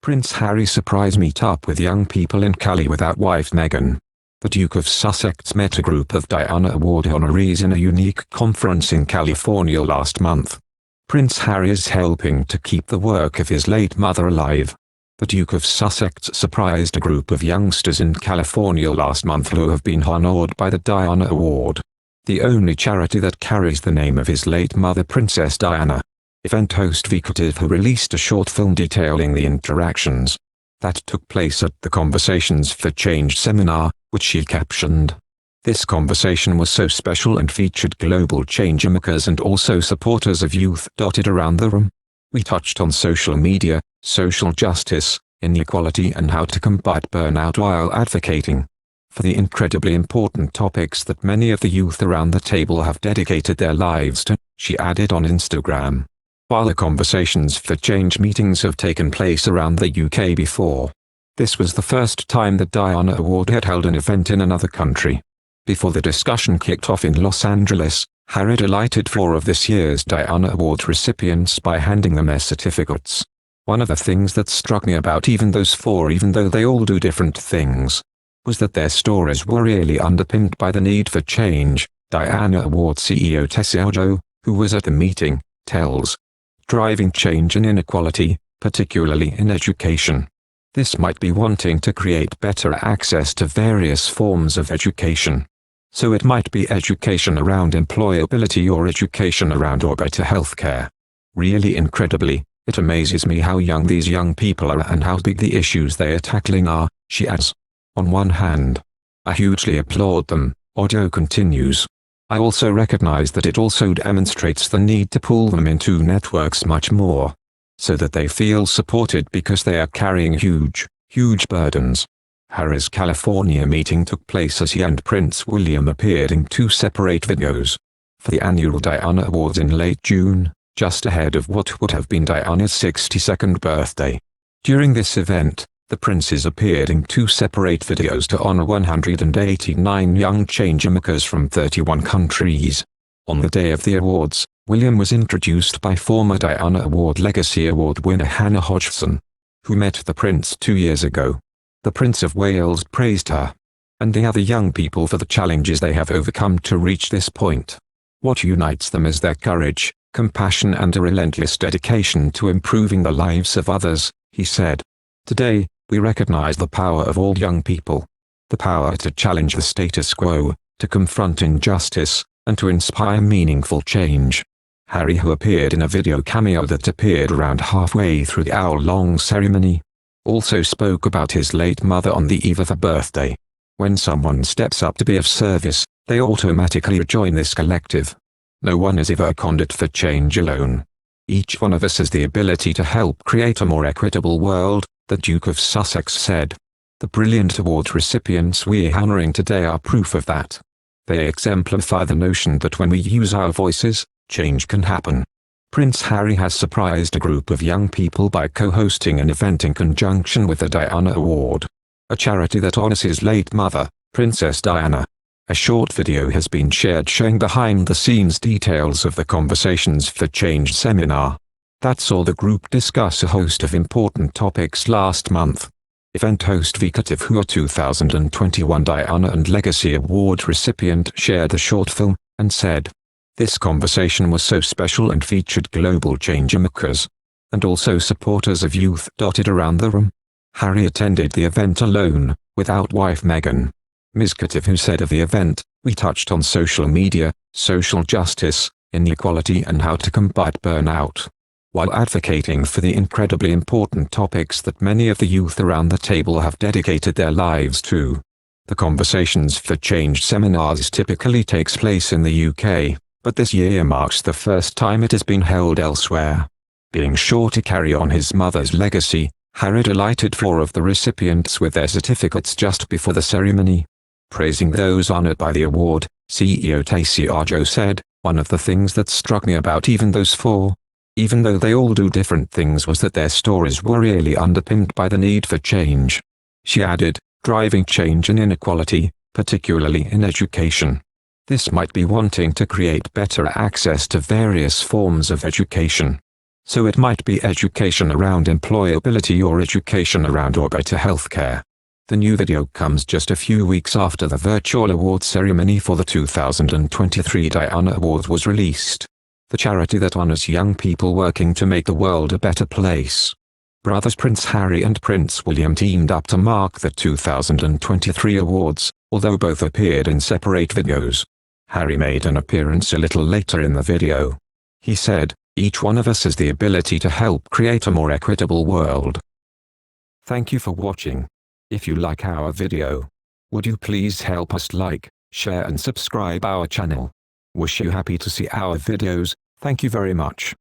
Prince Harry surprise meet-up with young people in Cali without wife Meghan. The Duke of Sussex met a group of Diana Award honorees in a unique conference in California last month. Prince Harry is helping to keep the work of his late mother alive. The Duke of Sussex surprised a group of youngsters in California last month who have been honored by the Diana Award, the only charity that carries the name of his late mother Princess Diana. Event host Meghan, who released a short film detailing the interactions that took place at the Conversations for Change seminar, which she captioned, "This conversation was so special and featured global changemakers and also supporters of youth dotted around the room. We touched on social media, social justice, inequality and how to combat burnout while advocating for the incredibly important topics that many of the youth around the table have dedicated their lives to," she added on Instagram. While the Conversations for Change meetings have taken place around the UK before, this was the first time the Diana Award had held an event in another country. Before the discussion kicked off in Los Angeles, Harry delighted 4 of this year's Diana Award recipients by handing them their certificates. "One of the things that struck me about even those 4, even though they all do different things, was that their stories were really underpinned by the need for change," Diana Award CEO Tessio, who was at the meeting, tells. "Driving change in inequality, particularly in education. This might be wanting to create better access to various forms of education. So it might be education around employability or education around or better healthcare. Really incredibly, it amazes me how young these young people are and how big the issues they are tackling are," she adds. "On one hand, I hugely applaud them," Audio continues. "I also recognize that it also demonstrates the need to pull them into networks much more, so that they feel supported because they are carrying huge burdens." Harry's California meeting took place as he and Prince William appeared in 2 separate videos for the annual Diana Awards in late June, just ahead of what would have been Diana's 62nd birthday. During this event, the princes appeared in 2 separate videos to honor 189 young changemakers from 31 countries. On the day of the awards, William was introduced by former Diana Award Legacy Award winner Hannah Hodgson, who met the prince 2 years ago. The Prince of Wales praised her and the other young people for the challenges they have overcome to reach this point. "What unites them is their courage, compassion and a relentless dedication to improving the lives of others," he said. "Today, we recognize the power of all young people. The power to challenge the status quo, to confront injustice, and to inspire meaningful change." Harry, who appeared in a video cameo that appeared around halfway through the hour-long ceremony, also spoke about his late mother on the eve of her birthday. "When someone steps up to be of service, they automatically join this collective. No one is ever a conduit for change alone. Each one of us has the ability to help create a more equitable world," the Duke of Sussex said. "The brilliant award recipients we're honoring today are proof of that. They exemplify the notion that when we use our voices, change can happen." Prince Harry has surprised a group of young people by co-hosting an event in conjunction with the Diana Award, a charity that honors his late mother, Princess Diana. A short video has been shared showing behind-the-scenes details of the Conversations for Change seminar that saw the group discuss a host of important topics last month. Event host Meghan, who a 2021 Diana and Legacy Award recipient, shared the short film and said, "This conversation was so special and featured global changemakers and also supporters of youth dotted around the room." Harry attended the event alone, without wife Meghan. Meghan, who said of the event, "We touched on social media, social justice, inequality and how to combat burnout, while advocating for the incredibly important topics that many of the youth around the table have dedicated their lives to." The Conversations for Change seminars typically takes place in the UK, but this year marks the first time it has been held elsewhere. Being sure to carry on his mother's legacy, Harry delighted 4 of the recipients with their certificates just before the ceremony. Praising those honored by the award, CEO Tessio said, "One of the things that struck me about even those 4, even though they all do different things, was that their stories were really underpinned by the need for change." She added, "Driving change in inequality, particularly in education. This might be wanting to create better access to various forms of education. So it might be education around employability or education around or better healthcare. The new video comes just a few weeks after the virtual award ceremony for the 2023 Diana Award was released, the charity that honors young people working to make the world a better place. Brothers Prince Harry and Prince William teamed up to mark the 2023 awards, although both appeared in separate videos. Harry made an appearance a little later in the video. He said, "Each one of us has the ability to help create a more equitable world." Thank you for watching. If you like our video, would you please help us like, share and subscribe our channel. Wish you happy to see our videos. Thank you very much.